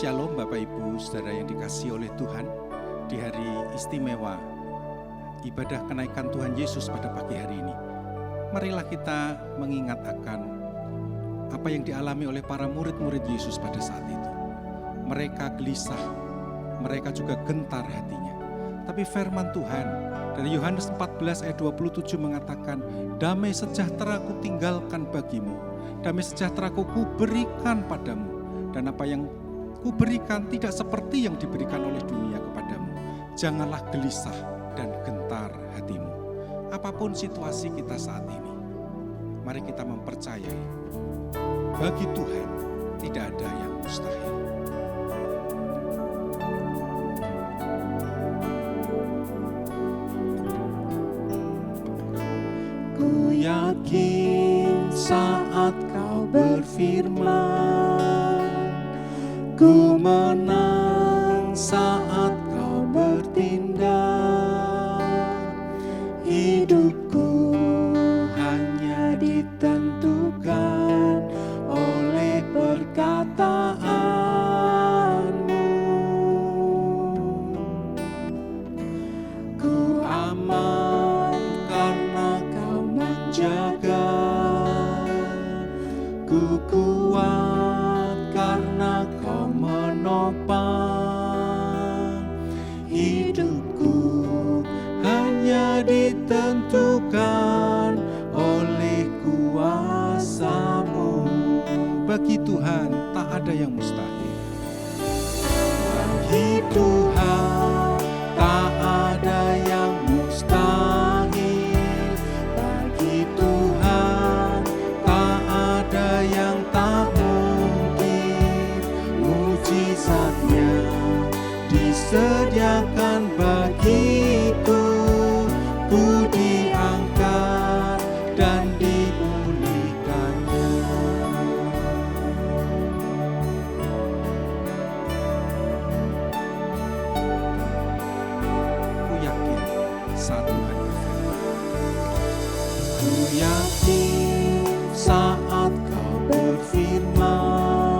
Shalom Bapak Ibu Saudara yang dikasihi oleh Tuhan. Di hari istimewa ibadah kenaikan Tuhan Yesus pada pagi hari ini, marilah kita mengingat akan apa yang dialami oleh para murid-murid Yesus pada saat itu. Mereka gelisah, mereka juga gentar hatinya. Tapi firman Tuhan dari Yohanes 14 ayat 27 mengatakan, damai sejahtera ku tinggalkan bagimu, damai sejahtera ku berikan padamu, dan apa yang ku berikan tidak seperti yang diberikan oleh dunia kepadamu. Janganlah gelisah dan gentar hatimu. Apapun situasi kita saat ini, mari kita mempercayai, bagi Tuhan tidak ada yang mustahil. Ku yakin saat kau berfirman, ku menang saat kau bertindak. Hidupku hanya ditentukan oleh perkataanmu. Ku aman karena kau menjaga, ku kuat karena kau menopang. Hidupku hanya ditentukan oleh kuasa-Mu. Bagi Tuhan tak ada yang mustahil. Bagi Tuhan tak ada yang mustahil. Bagi Tuhan tak ada yang tak mungkin. Mujizatnya disediakan bagiku, ku diangkat dan dipulihkannya. Ku yakin saat Tuhan berfirman, Ku yakin saat kau berfirman,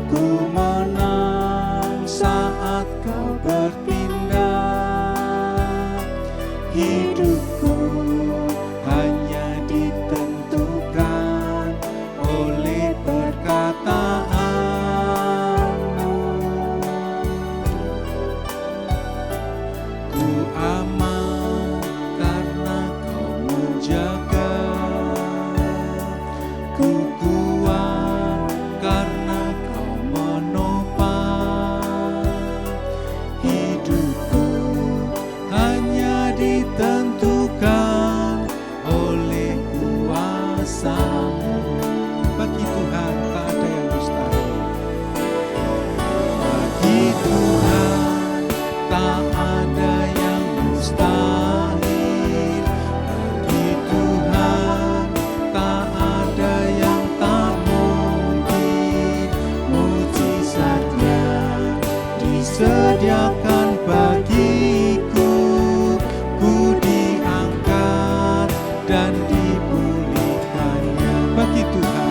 ku menang saat kau bertindak. Hidupku hanya ditentukan oleh perkataanmu. Ku aman karena kau menjaga, ku kuat karena kau menopang. Hidupku hanya ditentukan oleh kuasa-Mu. bagi Tuhan tak ada yang mustahil. Bagi Tuhan tak ada yang mustahil. Bagi Tuhan tak ada yang tak mungkin. Mujizatnya disediakan bagiku, ku diangkat dan dipulihkannya. Bagi Tuhan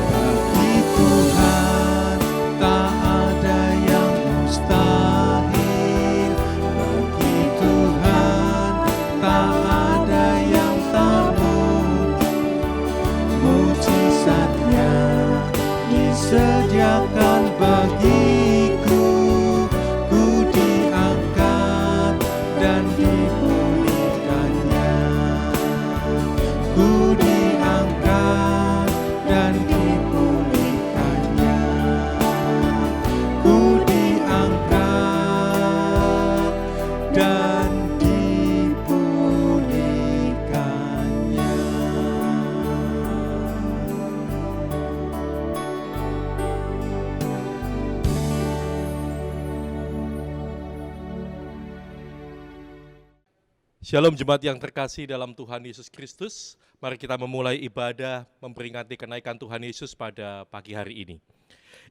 Bagi Tuhan tak ada yang mustahil. Bagi Tuhan tak ada yang tak mungkin. Mujizatnya disediakan bagiku, ku diangkat dan dipulihkannya. Ku diangkat dan dipulihkannya. Ku diangkat dan dipulihkannya. Shalom jemaat yang terkasih dalam Tuhan Yesus Kristus. Mari kita memulai ibadah memperingati kenaikan Tuhan Yesus pada pagi hari ini.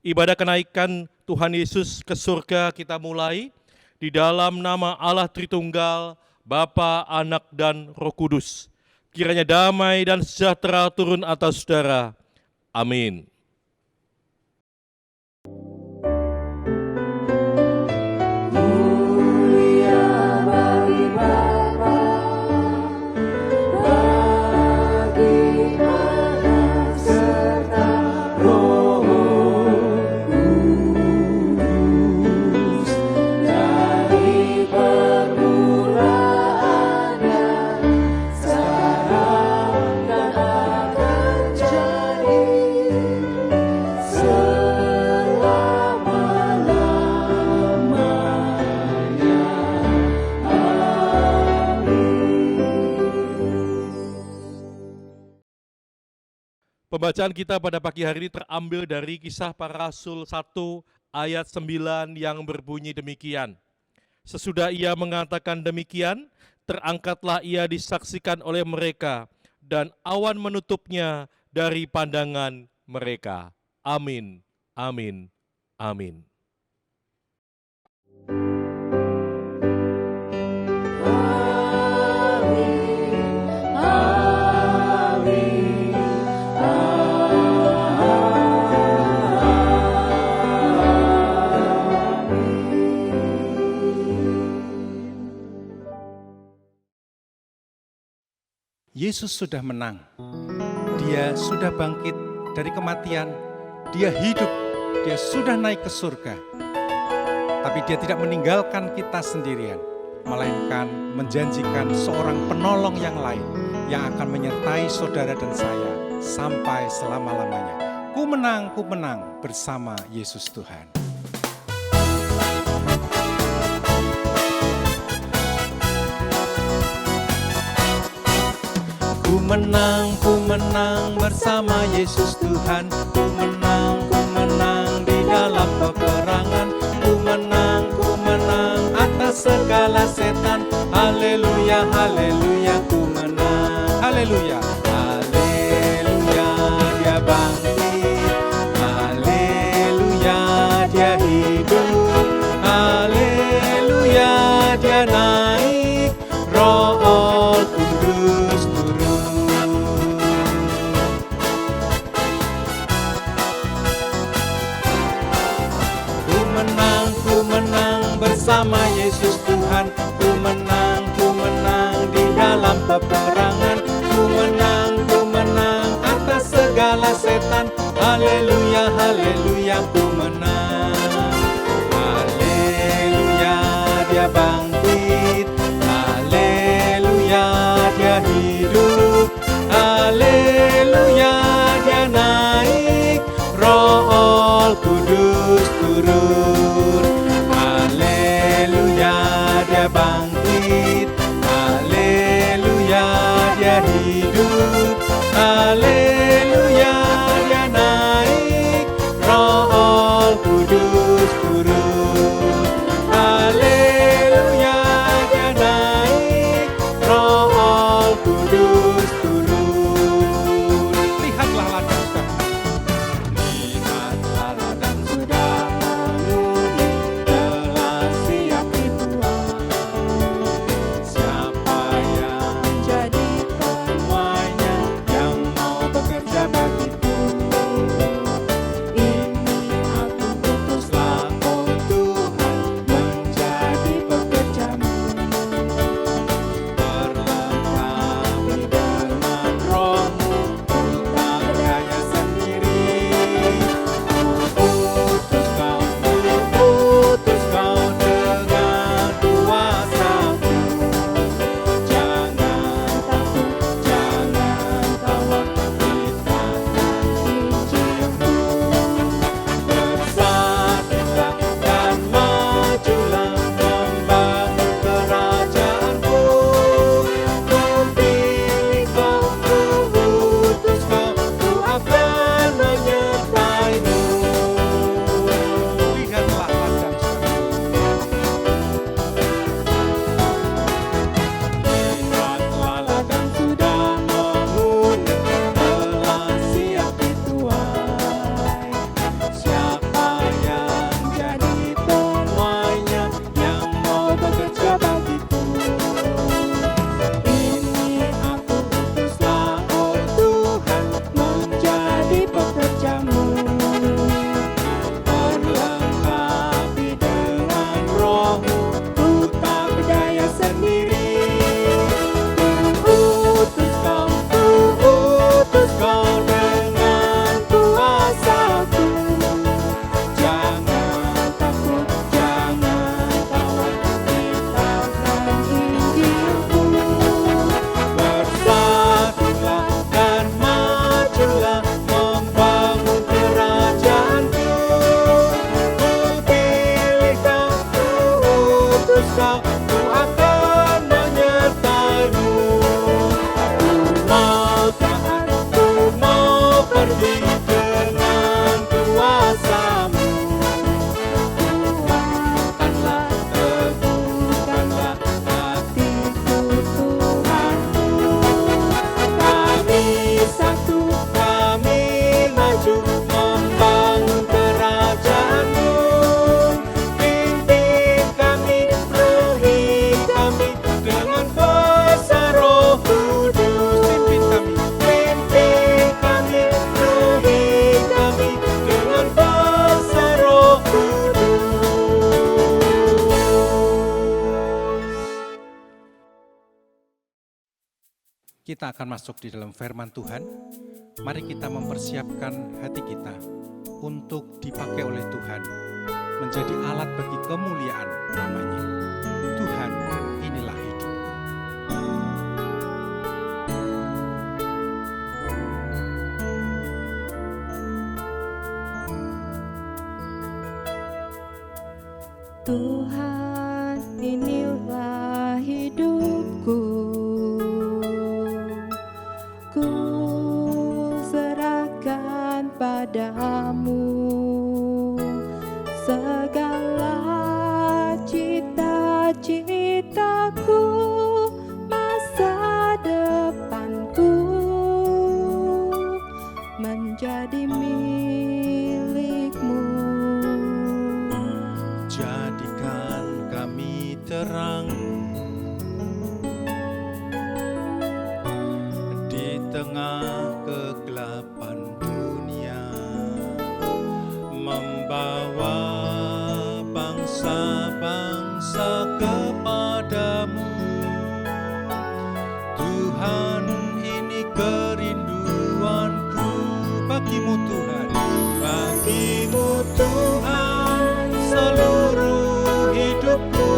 Ibadah kenaikan Tuhan Yesus ke surga kita mulai di dalam nama Allah Tritunggal, Bapa, Anak, dan Roh Kudus. Kiranya damai dan sejahtera turun atas saudara. Amin. Pembacaan kita pada pagi hari ini terambil dari Kisah Para Rasul 1 ayat 9 yang berbunyi demikian. Sesudah ia mengatakan demikian, terangkatlah ia disaksikan oleh mereka, dan awan menutupnya dari pandangan mereka. Amin, amin, amin. Yesus sudah menang. Dia sudah bangkit dari kematian. Dia hidup. Dia sudah naik ke surga. Tapi dia tidak meninggalkan kita sendirian, melainkan menjanjikan seorang penolong yang lain yang akan menyertai saudara dan saya sampai selama-lamanya. Ku menang bersama Yesus Tuhan. Ku menang bersama Yesus Tuhan. Ku menang di dalam peperangan. Ku menang atas segala setan. Haleluya, haleluya, ku menang. Haleluya. Haleluya, dia bangkit. Haleluya, dia hidup. Haleluya, dia naik. Roh Kudus turun. Ku menang bersama Yesus Tuhan. Ku menang di dalam peperangan. Ku menang atas segala setan. Haleluya, haleluya, ku menang. Haleluya, dia bangkit. Haleluya, dia hidup. Haleluya, dia naik. Roh Kudus turun. Haleluya, dia bangkit. Haleluya, dia hidup. Haleluya, dia naik. Roh Kudus turun. Haleluya, dia naik. Roh Kudus turun. Lihatlah ladang sudah. Lihatlah ladang sudah mengundi, telah siap dituai. Siapa yang jadi penuainya, yang mau bekerja bagi kita akan masuk di dalam firman Tuhan. Mari kita mempersiapkan hati kita untuk dipakai oleh Tuhan, menjadi alat bagi kemuliaan namanya. Tuhan, inilah hidup. Tuhan, inilah hidupku. Ku serahkan padamu segala cita-citaku, masa depanku menjadi milikmu. Jadikan kami terang di tengah kegelapan dunia, membawa bangsa-bangsa kepadamu. Tuhan, ini kerinduanku bagimu Tuhan, bagimu Tuhan seluruh hidupku.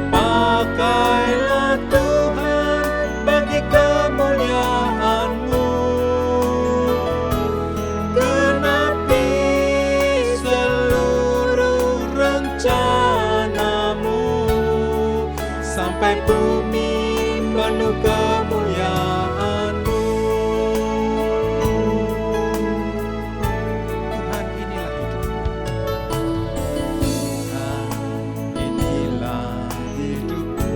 Pakailah Tuhan bagi kemuliaan-Mu. Genapi seluruh rencana-Mu, sampai bumi penuh kemuliaan-Mu. Tuhan, inilah hidup. Tuhan, inilah hidupku.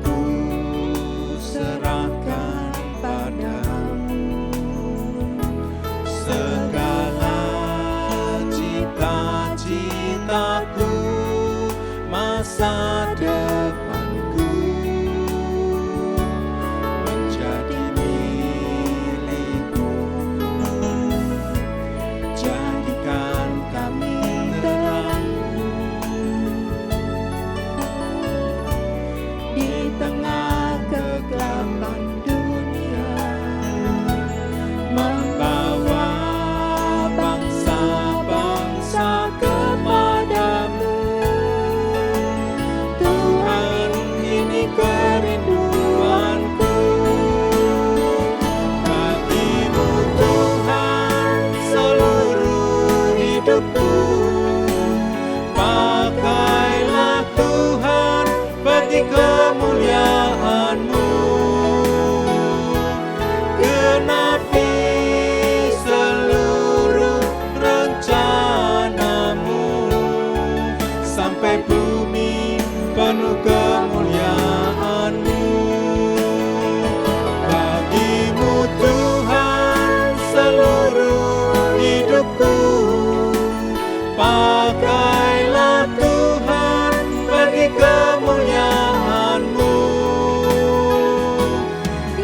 Ku serahkan padamu segala cita-citaku, masa depanku menjadi milikmu. Jadikan kami terang Di tengah kegelapan dunia, membawa bangsa-bangsa kepadamu. Tuhan, ini kerinduanku. Bagimu Tuhan seluruh hidupku. Pakailah Tuhan bagi kemuliaan-Mu. Genapi seluruh rencana-Mu, sampai bumi penuh kemuliaan-Mu. Bagimu Tuhan seluruh hidupku. Pakailah Tuhan bagi kemuliaan-Mu.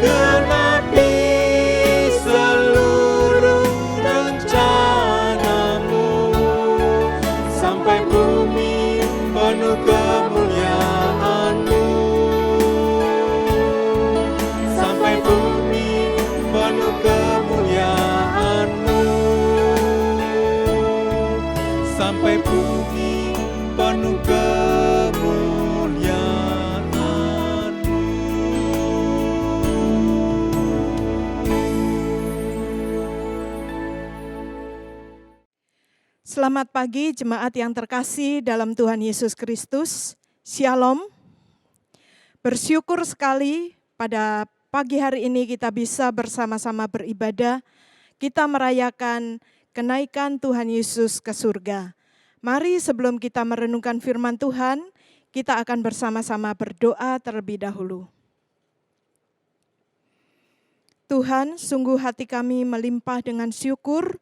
Genapi seluruh rencana-Mu, sampai bumi penuh kemuliaan-Mu. Sampai bumi penuh kemuliaan-Mu. Sampai bumi penuh kemuliaan-Mu. Selamat pagi jemaat yang terkasih dalam Tuhan Yesus Kristus. Shalom. Bersyukur sekali pada pagi hari ini kita bisa bersama-sama beribadah. Kita merayakan kenaikan Tuhan Yesus ke surga. Mari sebelum kita merenungkan firman Tuhan, kita akan bersama-sama berdoa terlebih dahulu. Tuhan, sungguh hati kami melimpah dengan syukur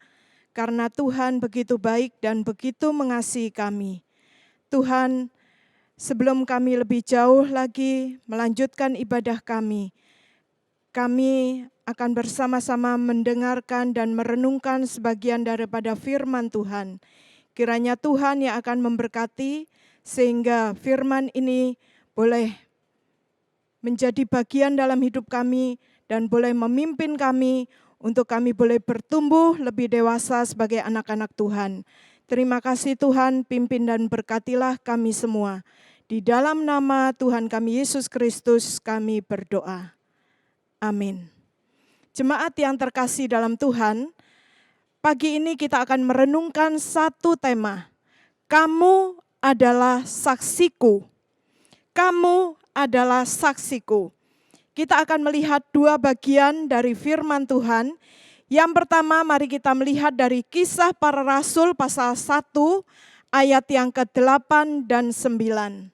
karena Tuhan begitu baik dan begitu mengasihi kami. Tuhan, sebelum kami lebih jauh lagi melanjutkan ibadah kami akan bersama-sama mendengarkan dan merenungkan sebagian daripada firman Tuhan. Kiranya Tuhan yang akan memberkati sehingga firman ini boleh menjadi bagian dalam hidup kami dan boleh memimpin kami untuk kami boleh bertumbuh lebih dewasa sebagai anak-anak Tuhan. Terima kasih Tuhan, pimpin dan berkatilah kami semua. Di dalam nama Tuhan kami Yesus Kristus kami berdoa. Amin. Jemaat yang terkasih dalam Tuhan, pagi ini kita akan merenungkan satu tema. Kamu adalah saksiku. Kamu adalah saksiku. Kita akan melihat dua bagian dari firman Tuhan. Yang pertama, mari kita melihat dari Kisah Para Rasul pasal 1 ayat yang ke-8 dan 9.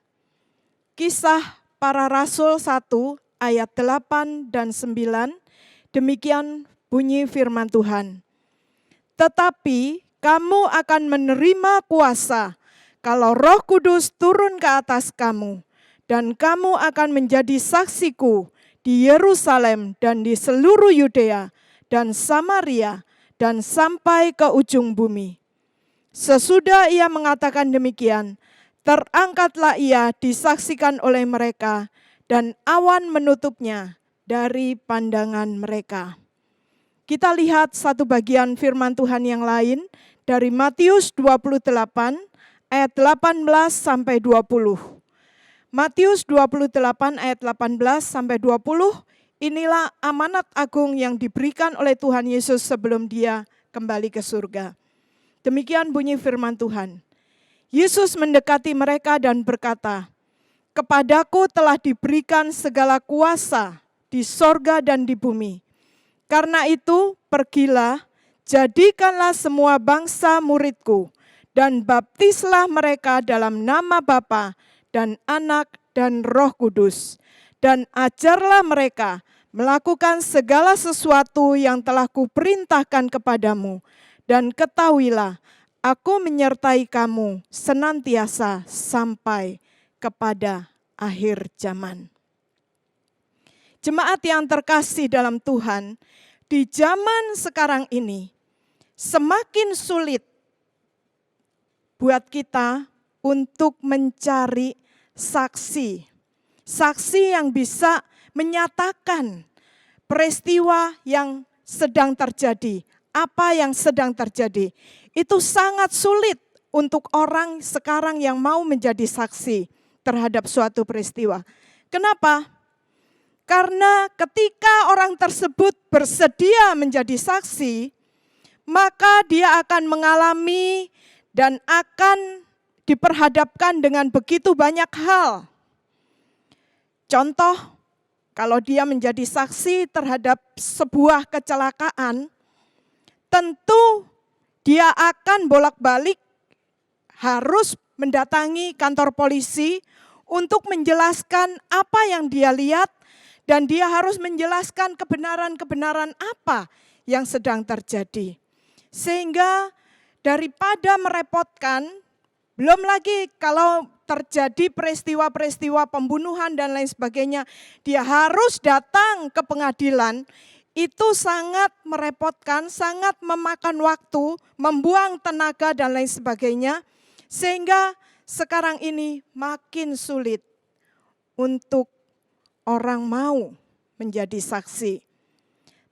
Kisah Para Rasul 1 ayat 8 dan 9. Demikian bunyi firman Tuhan. Tetapi kamu akan menerima kuasa kalau Roh Kudus turun ke atas kamu. Dan kamu akan menjadi saksiku di Yerusalem dan di seluruh Yudea dan Samaria dan sampai ke ujung bumi. Sesudah ia mengatakan demikian, terangkatlah ia disaksikan oleh mereka dan awan menutupnya dari pandangan mereka. Kita lihat satu bagian firman Tuhan yang lain dari Matius 28 ayat 18 sampai 20. Matius 28 ayat 18 sampai 20, inilah amanat agung yang diberikan oleh Tuhan Yesus sebelum dia kembali ke surga. Demikian bunyi firman Tuhan. Yesus mendekati mereka dan berkata, "Kepadaku telah diberikan segala kuasa di sorga dan di bumi. Karena itu pergilah, jadikanlah semua bangsa muridku, dan baptislah mereka dalam nama Bapa dan Anak dan Roh Kudus. Dan ajarlah mereka melakukan segala sesuatu yang telah kuperintahkan kepadamu. Dan ketahuilah, aku menyertai kamu senantiasa sampai kepada akhir zaman." Jemaat yang terkasih dalam Tuhan, di zaman sekarang ini semakin sulit buat kita untuk mencari saksi. Saksi yang bisa menyatakan peristiwa yang sedang terjadi, apa yang sedang terjadi. Itu sangat sulit untuk orang sekarang yang mau menjadi saksi terhadap suatu peristiwa. Kenapa? Karena ketika orang tersebut bersedia menjadi saksi, maka dia akan mengalami dan akan diperhadapkan dengan begitu banyak hal. Contoh, kalau dia menjadi saksi terhadap sebuah kecelakaan, tentu dia akan bolak-balik harus mendatangi kantor polisi untuk menjelaskan apa yang dia lihat, dan dia harus menjelaskan kebenaran-kebenaran apa yang sedang terjadi. Sehingga daripada merepotkan, belum lagi kalau terjadi peristiwa-peristiwa pembunuhan dan lain sebagainya, dia harus datang ke pengadilan, itu sangat merepotkan, sangat memakan waktu, membuang tenaga dan lain sebagainya, sehingga sekarang ini makin sulit untuk orang mau menjadi saksi.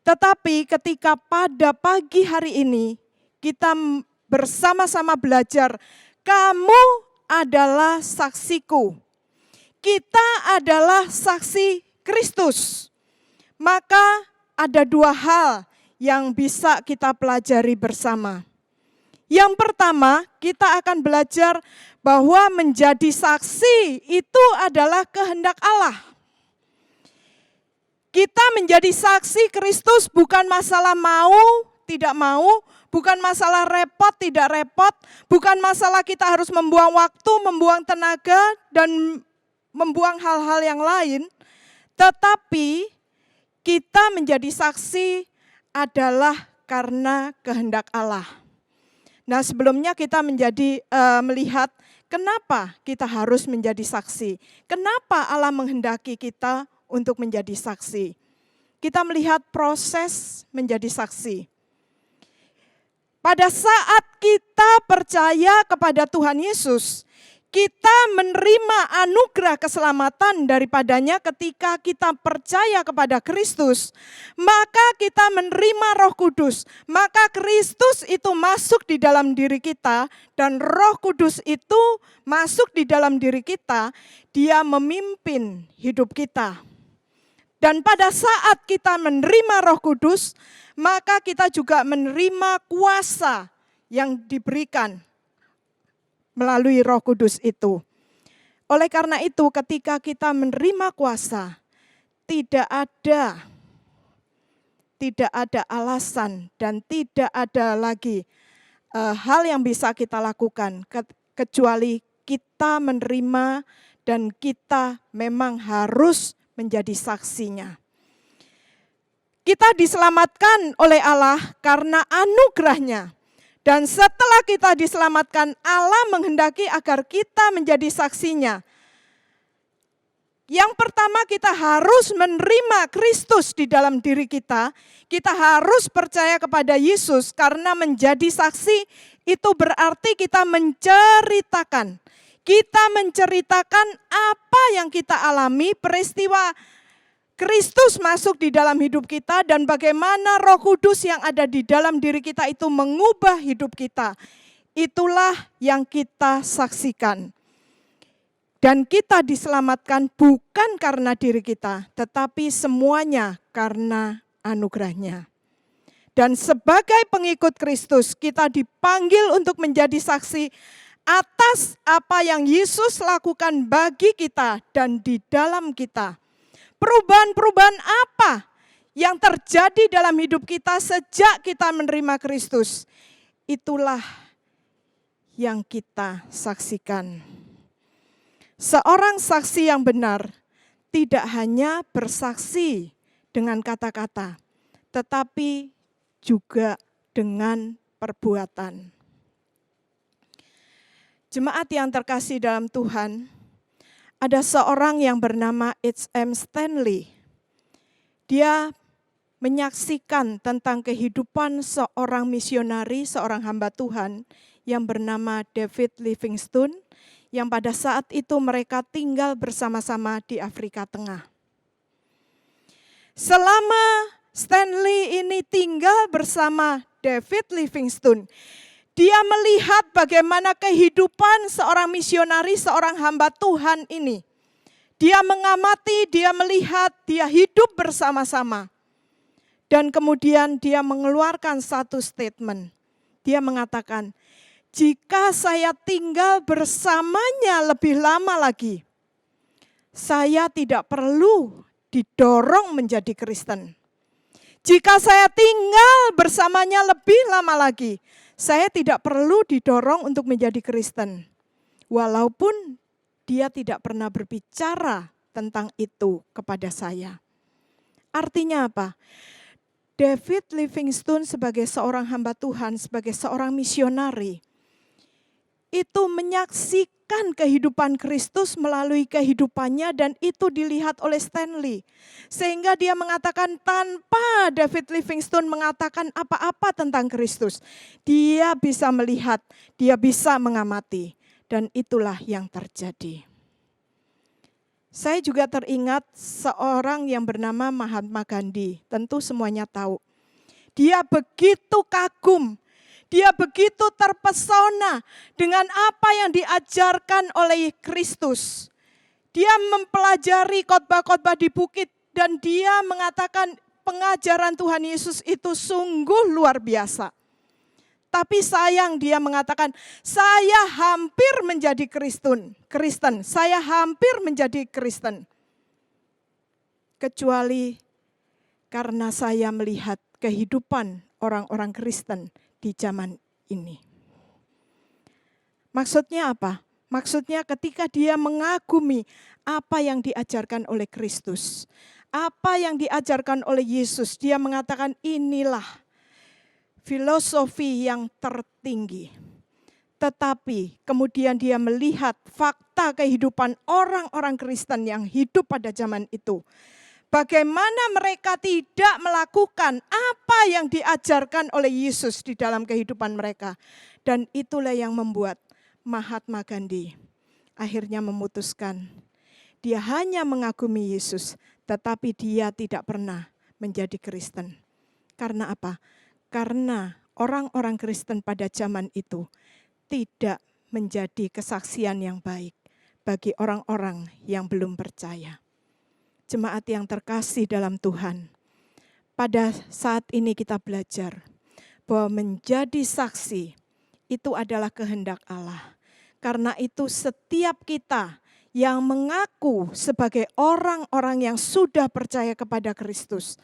Tetapi ketika pada pagi hari ini kita bersama-sama belajar, kamu adalah saksiku. Kita adalah saksi Kristus. Maka ada dua hal yang bisa kita pelajari bersama. Yang pertama, kita akan belajar bahwa menjadi saksi itu adalah kehendak Allah. Kita menjadi saksi Kristus bukan masalah mau, tidak mau, bukan masalah repot, tidak repot, bukan masalah kita harus membuang waktu, membuang tenaga, dan membuang hal-hal yang lain. Tetapi kita menjadi saksi adalah karena kehendak Allah. Nah, sebelumnya kita melihat kenapa kita harus menjadi saksi. Kenapa Allah menghendaki kita untuk menjadi saksi. Kita melihat proses menjadi saksi. Pada saat kita percaya kepada Tuhan Yesus, Kita menerima anugerah keselamatan daripadanya ketika kita percaya kepada Kristus, maka kita menerima Roh Kudus. Maka Kristus itu masuk di dalam diri kita dan Roh Kudus itu masuk di dalam diri kita, Dia memimpin hidup kita. Dan pada saat kita menerima Roh Kudus, maka kita juga menerima kuasa yang diberikan melalui Roh Kudus itu. Oleh karena itu, ketika kita menerima kuasa, tidak ada alasan dan tidak ada lagi hal yang bisa kita lakukan kecuali kita menerima dan kita memang harus menjadi saksinya. Kita diselamatkan oleh Allah karena anugerah-Nya. Dan setelah kita diselamatkan, Allah menghendaki agar kita menjadi saksinya. Yang pertama, kita harus menerima Kristus di dalam diri kita. Kita harus percaya kepada Yesus karena menjadi saksi itu berarti kita menceritakan. Kita menceritakan apa yang kita alami, peristiwa Kristus masuk di dalam hidup kita dan bagaimana Roh Kudus yang ada di dalam diri kita itu mengubah hidup kita. Itulah yang kita saksikan. Dan kita diselamatkan bukan karena diri kita, tetapi semuanya karena anugerah-Nya. Dan sebagai pengikut Kristus, kita dipanggil untuk menjadi saksi atas apa yang Yesus lakukan bagi kita dan di dalam kita. Perubahan-perubahan apa yang terjadi dalam hidup kita sejak kita menerima Kristus? Itulah yang kita saksikan. Seorang saksi yang benar tidak hanya bersaksi dengan kata-kata, tetapi juga dengan perbuatan. Jemaat yang terkasih dalam Tuhan, ada seorang yang bernama H.M. Stanley. Dia menyaksikan tentang kehidupan seorang misionari, seorang hamba Tuhan yang bernama David Livingstone, yang pada saat itu mereka tinggal bersama-sama di Afrika Tengah. Selama Stanley ini tinggal bersama David Livingstone, dia melihat bagaimana kehidupan seorang misionari, seorang hamba Tuhan ini. Dia mengamati, dia melihat, dia hidup bersama-sama. Dan kemudian dia mengeluarkan satu statement. Dia mengatakan, jika saya tinggal bersamanya lebih lama lagi, saya tidak perlu didorong menjadi Kristen. Jika saya tinggal bersamanya lebih lama lagi, saya tidak perlu didorong untuk menjadi Kristen. Walaupun dia tidak pernah berbicara tentang itu kepada saya. Artinya apa? David Livingstone sebagai seorang hamba Tuhan, sebagai seorang misionari, itu menyaksikan kehidupan Kristus melalui kehidupannya dan itu dilihat oleh Stanley. Sehingga dia mengatakan tanpa David Livingstone mengatakan apa-apa tentang Kristus, dia bisa melihat, dia bisa mengamati dan itulah yang terjadi. Saya juga teringat seorang yang bernama Mahatma Gandhi, tentu semuanya tahu. Dia begitu kagum, dia begitu terpesona dengan apa yang diajarkan oleh Kristus. Dia mempelajari khotbah-khotbah di bukit dan dia mengatakan pengajaran Tuhan Yesus itu sungguh luar biasa. Tapi sayang dia mengatakan, saya hampir menjadi Kristen. Saya hampir menjadi Kristen. Kecuali karena saya melihat kehidupan orang-orang Kristen di zaman ini. Maksudnya apa? Maksudnya ketika dia mengagumi apa yang diajarkan oleh Kristus, apa yang diajarkan oleh Yesus, dia mengatakan inilah filosofi yang tertinggi. Tetapi kemudian dia melihat fakta kehidupan orang-orang Kristen yang hidup pada zaman itu. Bagaimana mereka tidak melakukan apa yang diajarkan oleh Yesus di dalam kehidupan mereka. Dan itulah yang membuat Mahatma Gandhi akhirnya memutuskan dia hanya mengagumi Yesus, tetapi dia tidak pernah menjadi Kristen. Karena apa? Karena orang-orang Kristen pada zaman itu tidak menjadi kesaksian yang baik bagi orang-orang yang belum percaya. Jemaat yang terkasih dalam Tuhan, pada saat ini kita belajar bahwa menjadi saksi itu adalah kehendak Allah. Karena itu setiap kita yang mengaku sebagai orang-orang yang sudah percaya kepada Kristus,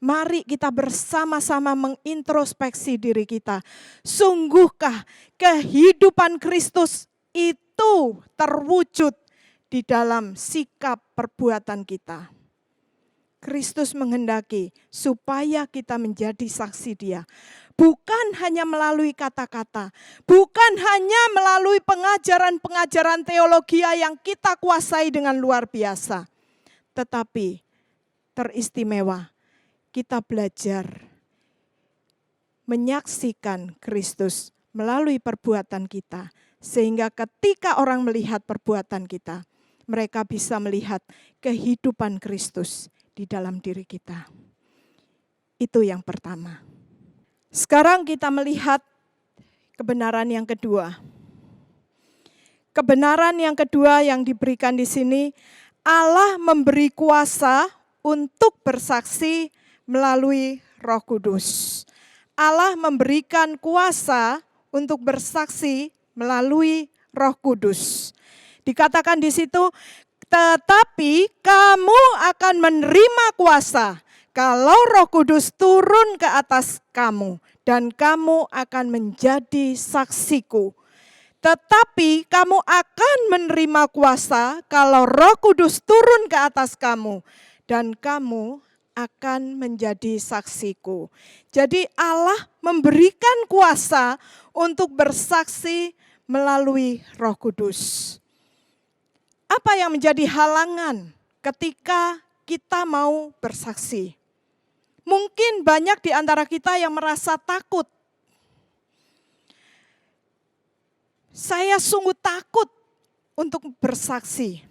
mari kita bersama-sama mengintrospeksi diri kita. Sungguhkah kehidupan Kristus itu terwujud di dalam sikap perbuatan kita? Kristus menghendaki supaya kita menjadi saksi Dia. Bukan hanya melalui kata-kata, bukan hanya melalui pengajaran-pengajaran teologi yang kita kuasai dengan luar biasa. Tetapi teristimewa, kita belajar menyaksikan Kristus melalui perbuatan kita. Sehingga ketika orang melihat perbuatan kita, mereka bisa melihat kehidupan Kristus di dalam diri kita. Itu yang pertama. Sekarang kita melihat kebenaran yang kedua. Kebenaran yang kedua yang diberikan di sini, Allah memberi kuasa untuk bersaksi melalui Roh Kudus. Allah memberikan kuasa untuk bersaksi melalui Roh Kudus. Dikatakan di situ, tetapi kamu akan menerima kuasa kalau Roh Kudus turun ke atas kamu, dan kamu akan menjadi saksiku. Tetapi kamu akan menerima kuasa kalau Roh Kudus turun ke atas kamu, dan kamu akan menjadi saksiku. Jadi Allah memberikan kuasa untuk bersaksi melalui Roh Kudus. Apa yang menjadi halangan ketika kita mau bersaksi? Mungkin banyak di antara kita yang merasa takut. Saya sungguh takut untuk bersaksi.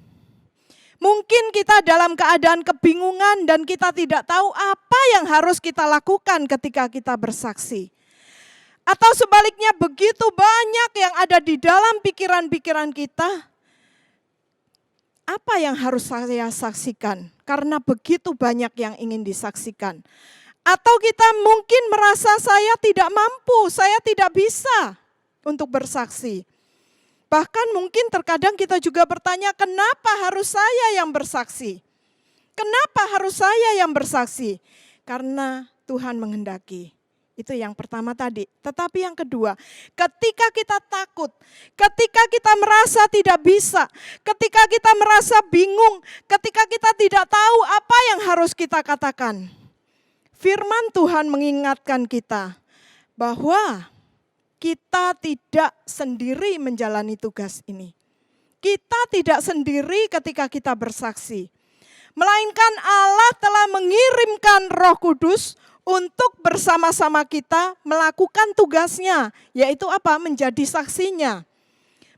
Mungkin kita dalam keadaan kebingungan dan kita tidak tahu apa yang harus kita lakukan ketika kita bersaksi. Atau sebaliknya begitu banyak yang ada di dalam pikiran-pikiran kita. Apa yang harus saya saksikan? Karena begitu banyak yang ingin disaksikan. Atau kita mungkin merasa saya tidak mampu, saya tidak bisa untuk bersaksi. Bahkan mungkin terkadang kita juga bertanya, kenapa harus saya yang bersaksi? Kenapa harus saya yang bersaksi? Karena Tuhan menghendaki. Itu yang pertama tadi. Tetapi yang kedua, ketika kita takut, ketika kita merasa tidak bisa, ketika kita merasa bingung, ketika kita tidak tahu apa yang harus kita katakan. Firman Tuhan mengingatkan kita bahwa kita tidak sendiri menjalani tugas ini. Kita tidak sendiri ketika kita bersaksi. Melainkan Allah telah mengirimkan Roh Kudus untuk bersama-sama kita melakukan tugasnya, yaitu apa? Menjadi saksinya.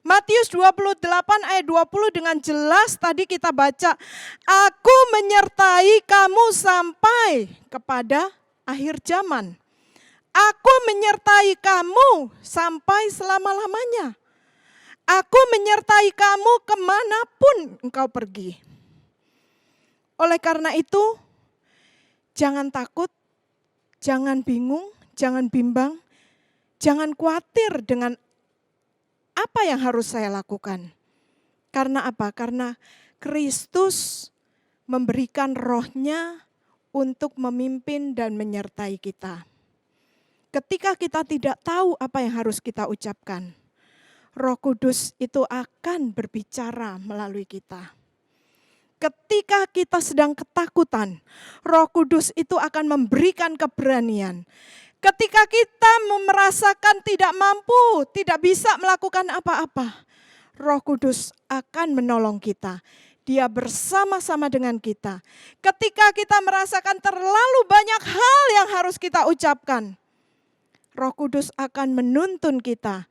Matius 28 ayat 20 dengan jelas tadi kita baca, aku menyertai kamu sampai kepada akhir zaman. Aku menyertai kamu sampai selama-lamanya. Aku menyertai kamu kemanapun engkau pergi. Oleh karena itu, jangan takut, jangan bingung, jangan bimbang, jangan khawatir dengan apa yang harus saya lakukan. Karena apa? Karena Kristus memberikan roh-Nya untuk memimpin dan menyertai kita. Ketika kita tidak tahu apa yang harus kita ucapkan, Roh Kudus itu akan berbicara melalui kita. Ketika kita sedang ketakutan, Roh Kudus itu akan memberikan keberanian. Ketika kita merasakan tidak mampu, tidak bisa melakukan apa-apa, Roh Kudus akan menolong kita. Dia bersama-sama dengan kita. Ketika kita merasakan terlalu banyak hal yang harus kita ucapkan, Roh Kudus akan menuntun kita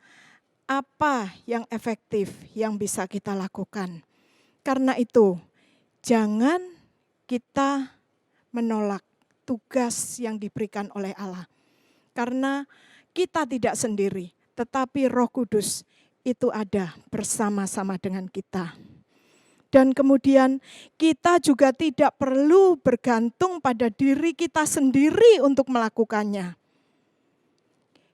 apa yang efektif yang bisa kita lakukan. Karena itu, jangan kita menolak tugas yang diberikan oleh Allah. Karena kita tidak sendiri, tetapi Roh Kudus itu ada bersama-sama dengan kita. Dan kemudian kita juga tidak perlu bergantung pada diri kita sendiri untuk melakukannya.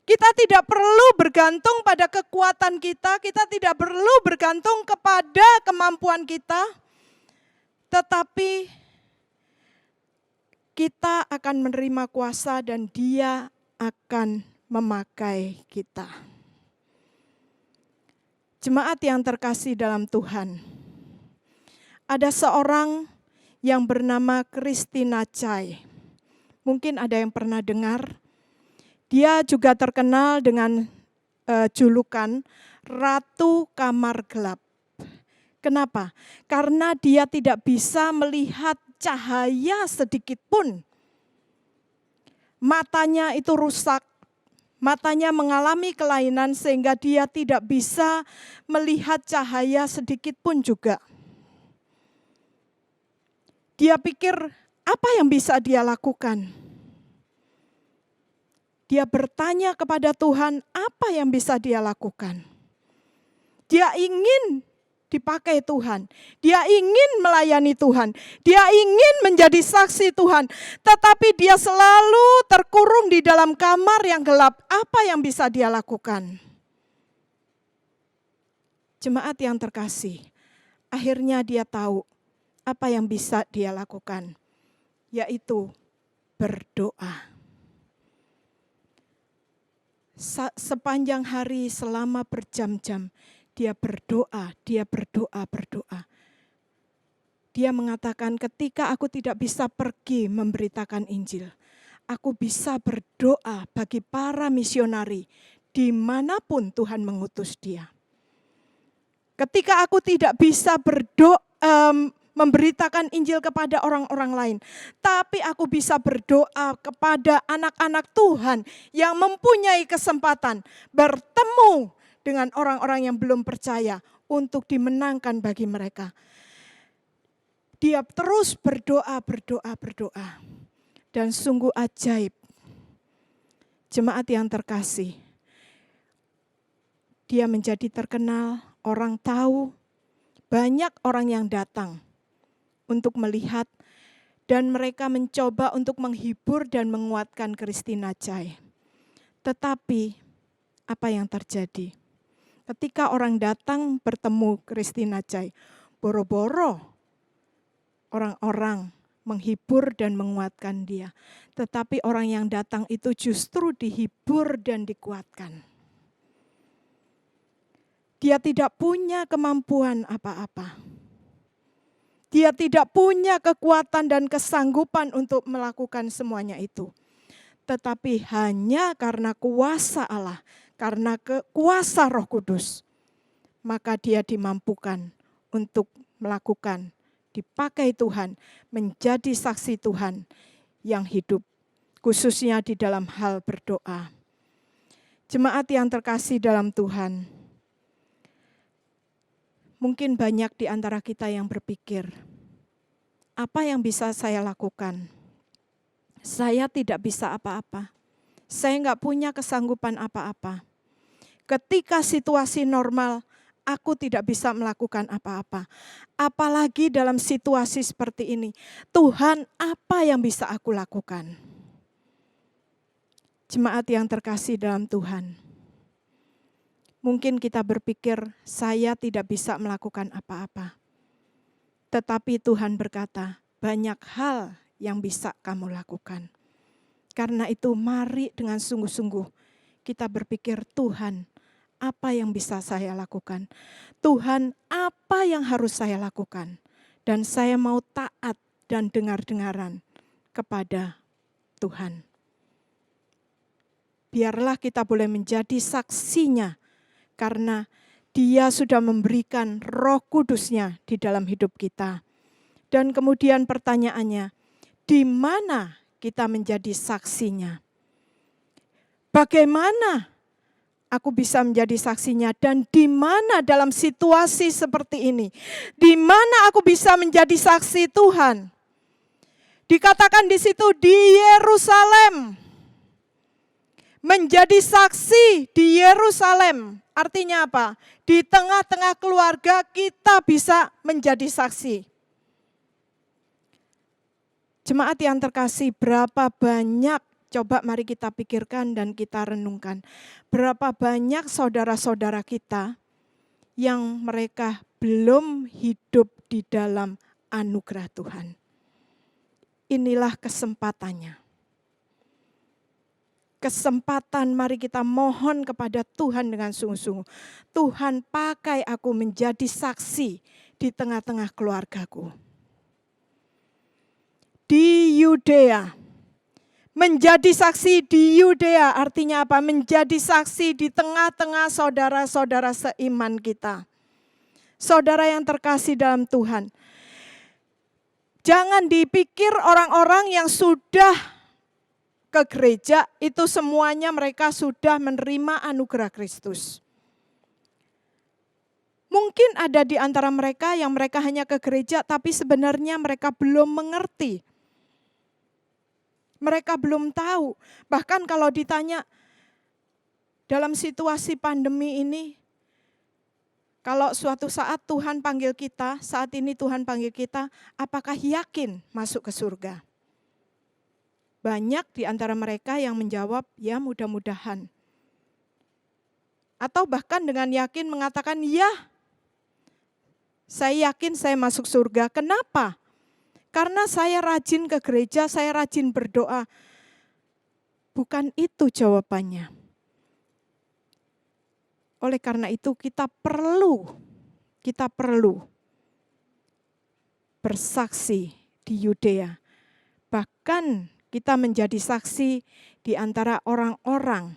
Kita tidak perlu bergantung pada kekuatan kita tidak perlu bergantung kepada kemampuan kita, tetapi kita akan menerima kuasa dan Dia akan memakai kita. Jemaat yang terkasih dalam Tuhan, ada seorang yang bernama Christina Chai. Mungkin ada yang pernah dengar. Dia juga terkenal dengan julukan Ratu Kamar Gelap. Kenapa? Karena dia tidak bisa melihat cahaya sedikit pun. Matanya itu rusak, matanya mengalami kelainan sehingga dia tidak bisa melihat cahaya sedikit pun juga. Dia pikir apa yang bisa dia lakukan? Dia bertanya kepada Tuhan apa yang bisa dia lakukan. Dia ingin dipakai Tuhan. Dia ingin melayani Tuhan. Dia ingin menjadi saksi Tuhan. Tetapi dia selalu terkurung di dalam kamar yang gelap. Apa yang bisa dia lakukan? Jemaat yang terkasih, akhirnya dia tahu apa yang bisa dia lakukan, yaitu berdoa. Sepanjang hari selama berjam-jam dia berdoa. Dia mengatakan ketika aku tidak bisa pergi memberitakan Injil, aku bisa berdoa bagi para misionari dimanapun Tuhan mengutus dia. Ketika aku tidak bisa memberitakan Injil kepada orang-orang lain, tapi aku bisa berdoa kepada anak-anak Tuhan yang mempunyai kesempatan bertemu dengan orang-orang yang belum percaya untuk dimenangkan bagi mereka. Dia terus berdoa. Dan sungguh ajaib. Jemaat yang terkasih, dia menjadi terkenal, orang tahu, banyak orang yang datang untuk melihat, dan mereka mencoba untuk menghibur dan menguatkan Christina Chai. Tetapi apa yang terjadi? Ketika orang datang bertemu Christina Chai, boro-boro orang-orang menghibur dan menguatkan dia. Tetapi orang yang datang itu justru dihibur dan dikuatkan. Dia tidak punya kemampuan apa-apa. Dia tidak punya kekuatan dan kesanggupan untuk melakukan semuanya itu. Tetapi hanya karena kuasa Allah, karena kuasa Roh Kudus, maka dia dimampukan untuk melakukan, dipakai Tuhan, menjadi saksi Tuhan yang hidup, khususnya di dalam hal berdoa. Jemaat yang terkasih dalam Tuhan, mungkin banyak di antara kita yang berpikir, apa yang bisa saya lakukan? Saya tidak bisa apa-apa. Saya enggak punya kesanggupan apa-apa. Ketika situasi normal, aku tidak bisa melakukan apa-apa. Apalagi dalam situasi seperti ini. Tuhan, apa yang bisa aku lakukan? Jemaat yang terkasih dalam Tuhan, mungkin kita berpikir, saya tidak bisa melakukan apa-apa. Tetapi Tuhan berkata, banyak hal yang bisa kamu lakukan. Karena itu mari dengan sungguh-sungguh kita berpikir, Tuhan, apa yang bisa saya lakukan? Tuhan, apa yang harus saya lakukan? Dan saya mau taat dan dengar-dengaran kepada Tuhan. Biarlah kita boleh menjadi saksinya, karena Dia sudah memberikan Roh Kudus-Nya di dalam hidup kita. Dan kemudian pertanyaannya, di mana kita menjadi saksinya? Bagaimana aku bisa menjadi saksinya dan di mana dalam situasi seperti ini, di mana aku bisa menjadi saksi Tuhan. Dikatakan di situ di Yerusalem. Menjadi saksi di Yerusalem. Artinya apa? Di tengah-tengah keluarga kita bisa menjadi saksi. Jemaat yang terkasih, berapa banyak, coba mari kita pikirkan dan kita renungkan. Berapa banyak saudara-saudara kita yang mereka belum hidup di dalam anugerah Tuhan. Inilah kesempatannya. Kesempatan mari kita mohon kepada Tuhan dengan sungguh-sungguh. Tuhan, pakai aku menjadi saksi di tengah-tengah keluargaku. Di Yudea. Menjadi saksi di Yudea artinya apa? Menjadi saksi di tengah-tengah saudara-saudara seiman kita. Saudara yang terkasih dalam Tuhan. Jangan dipikir orang-orang yang sudah ke gereja itu semuanya mereka sudah menerima anugerah Kristus. Mungkin ada di antara mereka yang mereka hanya ke gereja tapi sebenarnya mereka belum mengerti. Mereka belum tahu. Bahkan kalau ditanya dalam situasi pandemi ini, kalau suatu saat Tuhan panggil kita, saat ini Tuhan panggil kita, apakah yakin masuk ke surga? Banyak di antara mereka yang menjawab, ya mudah-mudahan. Atau bahkan dengan yakin mengatakan, ya saya yakin saya masuk surga. Kenapa? Karena saya rajin ke gereja, saya rajin berdoa. Bukan itu jawabannya. Oleh karena itu kita perlu bersaksi di Yudea. Bahkan kita menjadi saksi di antara orang-orang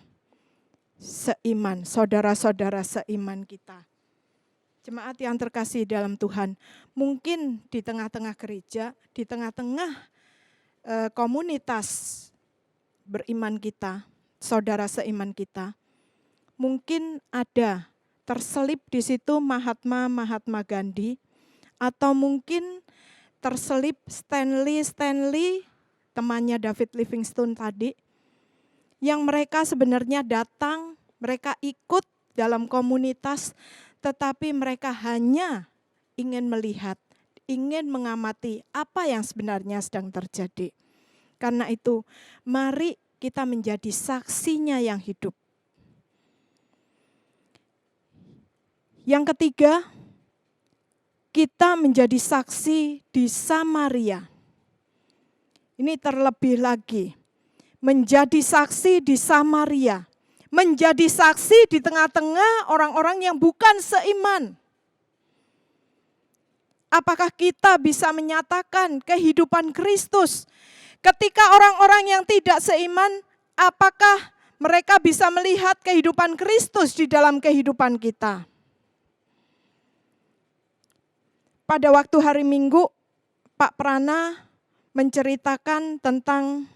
seiman, saudara-saudara seiman kita. Jemaat yang terkasih dalam Tuhan, mungkin di tengah-tengah gereja, di tengah-tengah komunitas beriman kita, saudara seiman kita, mungkin ada terselip di situ Mahatma Gandhi, atau mungkin terselip Stanley, temannya David Livingstone tadi, yang mereka sebenarnya datang, mereka ikut dalam komunitas, tetapi mereka hanya ingin melihat, ingin mengamati apa yang sebenarnya sedang terjadi. Karena itu, mari kita menjadi saksinya yang hidup. Yang ketiga, kita menjadi saksi di Samaria. Ini terlebih lagi, menjadi saksi di Samaria. Menjadi saksi di tengah-tengah orang-orang yang bukan seiman. Apakah kita bisa menyatakan kehidupan Kristus ketika orang-orang yang tidak seiman, apakah mereka bisa melihat kehidupan Kristus di dalam kehidupan kita? Pada waktu hari Minggu, Pak Prana menceritakan tentang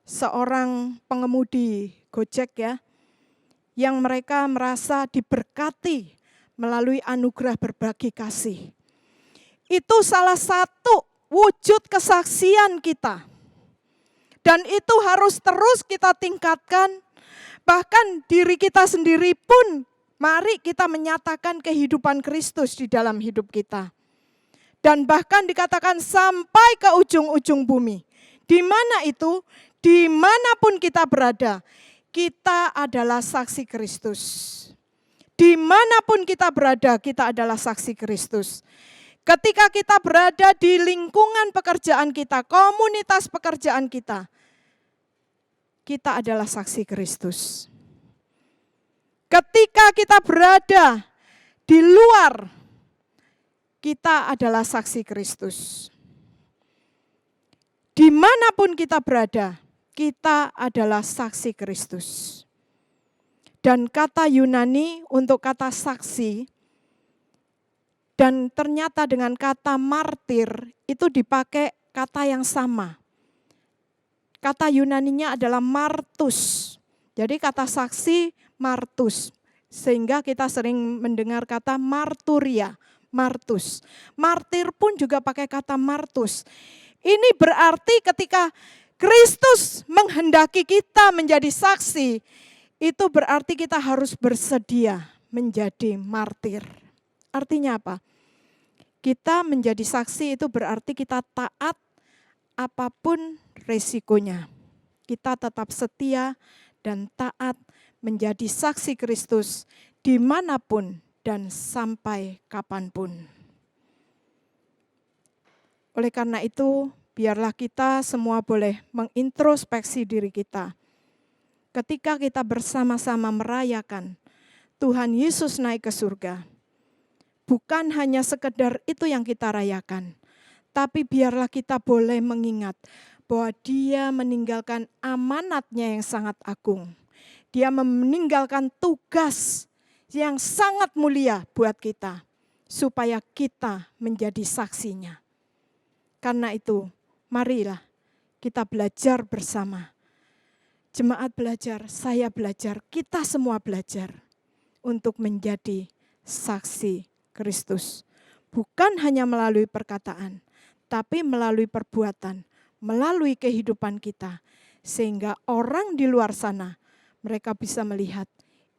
seorang pengemudi Gojek ya, yang mereka merasa diberkati melalui anugerah berbagi kasih. Itu salah satu wujud kesaksian kita. Dan itu harus terus kita tingkatkan, bahkan diri kita sendiri pun mari kita menyatakan kehidupan Kristus di dalam hidup kita. Dan bahkan dikatakan sampai ke ujung-ujung bumi. Di mana itu? Dimanapun kita berada, kita adalah saksi Kristus. Dimanapun kita berada, kita adalah saksi Kristus. Ketika kita berada di lingkungan pekerjaan kita, komunitas pekerjaan kita, kita adalah saksi Kristus. Ketika kita berada di luar, kita adalah saksi Kristus. Dimanapun kita berada, kita adalah saksi Kristus. Dan kata Yunani untuk kata saksi, dan ternyata dengan kata martir itu dipakai kata yang sama. Kata Yunaninya adalah martus. Jadi kata saksi martus. Sehingga kita sering mendengar kata marturia, martus. Martir pun juga pakai kata martus. Ini berarti ketika Kristus menghendaki kita menjadi saksi, itu berarti kita harus bersedia menjadi martir. Artinya apa? Kita menjadi saksi itu berarti kita taat apapun resikonya. Kita tetap setia dan taat menjadi saksi Kristus dimanapun dan sampai kapanpun. Oleh karena itu, biarlah kita semua boleh mengintrospeksi diri kita. Ketika kita bersama-sama merayakan Tuhan Yesus naik ke surga, bukan hanya sekedar itu yang kita rayakan, tapi biarlah kita boleh mengingat bahwa Dia meninggalkan amanatnya yang sangat agung. Dia meninggalkan tugas yang sangat mulia buat kita, supaya kita menjadi saksinya. Karena itu, marilah kita belajar bersama. Jemaat belajar, saya belajar, kita semua belajar untuk menjadi saksi Kristus. Bukan hanya melalui perkataan, tapi melalui perbuatan, melalui kehidupan kita. Sehingga orang di luar sana, mereka bisa melihat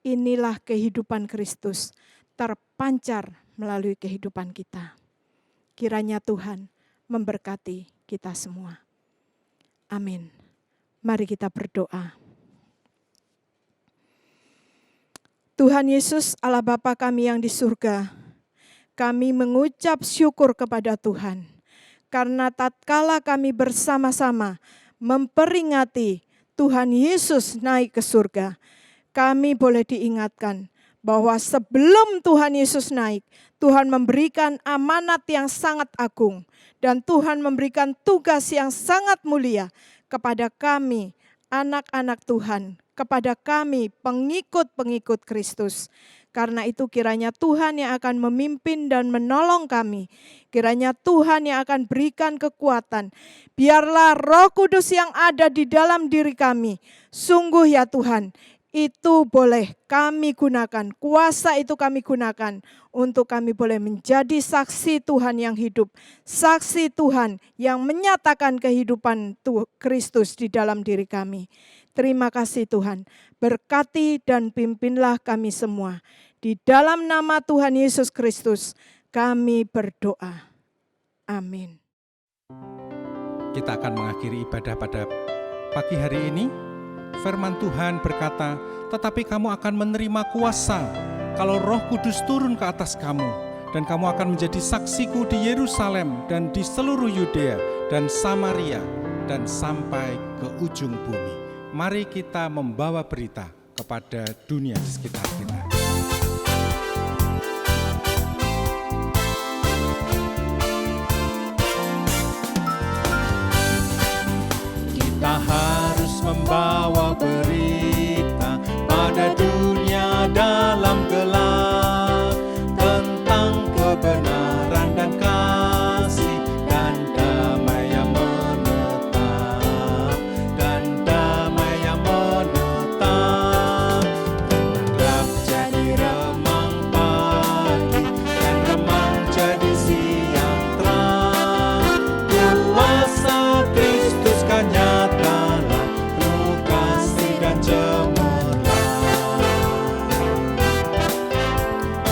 inilah kehidupan Kristus terpancar melalui kehidupan kita. Kiranya Tuhan memberkati kita semua. Amin. Mari kita berdoa. Tuhan Yesus, Allah Bapa kami yang di surga, kami mengucap syukur kepada Tuhan. Karena tatkala kami bersama-sama memperingati Tuhan Yesus naik ke surga, kami boleh diingatkan bahwa sebelum Tuhan Yesus naik, Tuhan memberikan amanat yang sangat agung dan Tuhan memberikan tugas yang sangat mulia kepada kami, anak-anak Tuhan, kepada kami, pengikut-pengikut Kristus. Karena itu kiranya Tuhan yang akan memimpin dan menolong kami. Kiranya Tuhan yang akan berikan kekuatan. Biarlah Roh Kudus yang ada di dalam diri kami. Sungguh ya Tuhan, itu boleh kami gunakan. Kuasa itu kami gunakan untuk kami boleh menjadi saksi Tuhan yang hidup. Saksi Tuhan yang menyatakan kehidupan Kristus di dalam diri kami. Terima kasih Tuhan. Berkati dan pimpinlah kami semua. Di dalam nama Tuhan Yesus Kristus kami berdoa. Amin. Kita akan mengakhiri ibadah pada pagi hari ini. Firman Tuhan berkata, tetapi kamu akan menerima kuasa kalau Roh Kudus turun ke atas kamu. Dan kamu akan menjadi saksiku di Yerusalem dan di seluruh Yudea dan Samaria dan sampai ke ujung bumi. Mari kita membawa berita kepada dunia di sekitar kita. Kita harus membawa berita pada dunia dalam gelap tentang kebenaran dan kasih dan damai yang menetap gelap jadi remang pagi dan remang jadi siang terang. Kuasa Kristus kan nyata penuh kasih dan cemerlang.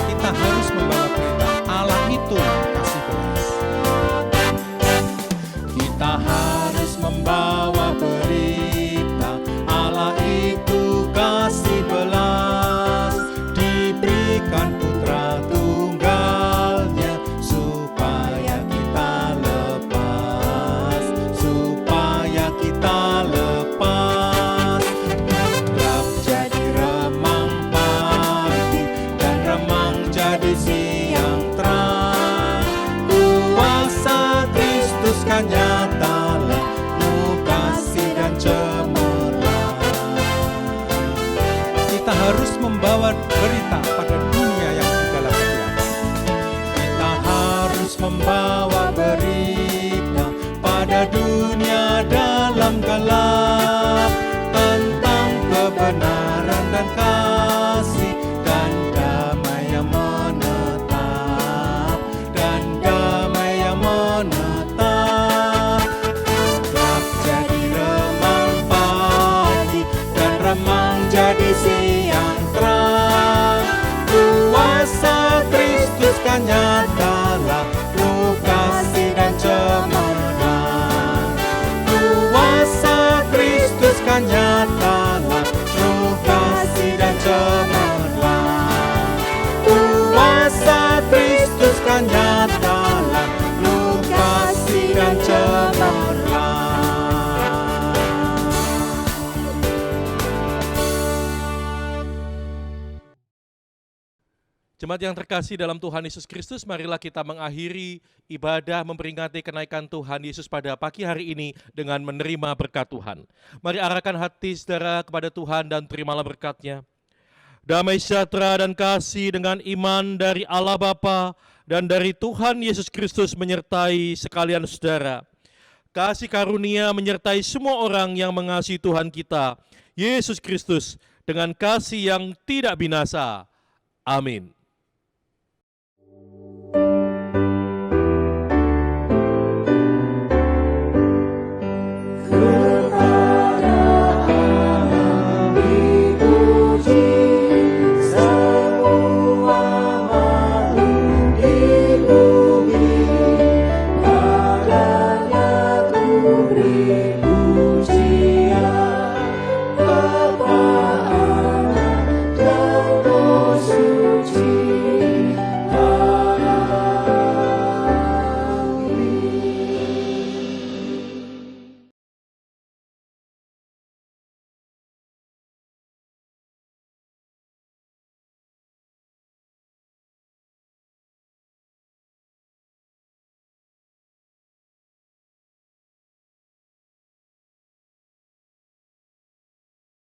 Kita harus membawa berita Allah itu kasih belas. Kita harus membawa berita Allah itu kasih belas. Diberikan putra tunggalnya supaya kita lepas. Gelap jadi remang pagi dan remang jadi siang terang. Kuasa Kristus kan nyata penuh kasih dan cemerlang. Kita harus membawa berita pada dunia yang di dalam gelap. Kita harus membawa berita pada dunia dalam gelap tentang kebenaran dan kasih. kasih dan damai yang menetap, dan damai yang menetap. Gelap jadi remang pagi, dan remang jadi siang terang. Kuasa Kristus kan nyatalah, penuh kasih dan cemerlang. Kuasa Kristus kan nyatalah, penuh kasih dan cemerlang. Kuasa Kristus kan nyatalah, penuh kasih dan cemerlang. Jemaat yang terkasih dalam Tuhan Yesus Kristus, marilah kita mengakhiri ibadah memperingati kenaikan Tuhan Yesus pada pagi hari ini dengan menerima berkat Tuhan. Mari arahkan hati saudara kepada Tuhan dan terimalah berkat-Nya. Damai sejahtera dan kasih dengan iman dari Allah Bapa dan dari Tuhan Yesus Kristus menyertai sekalian saudara. Kasih karunia menyertai semua orang yang mengasihi Tuhan kita, Yesus Kristus, dengan kasih yang tidak binasa. Amin.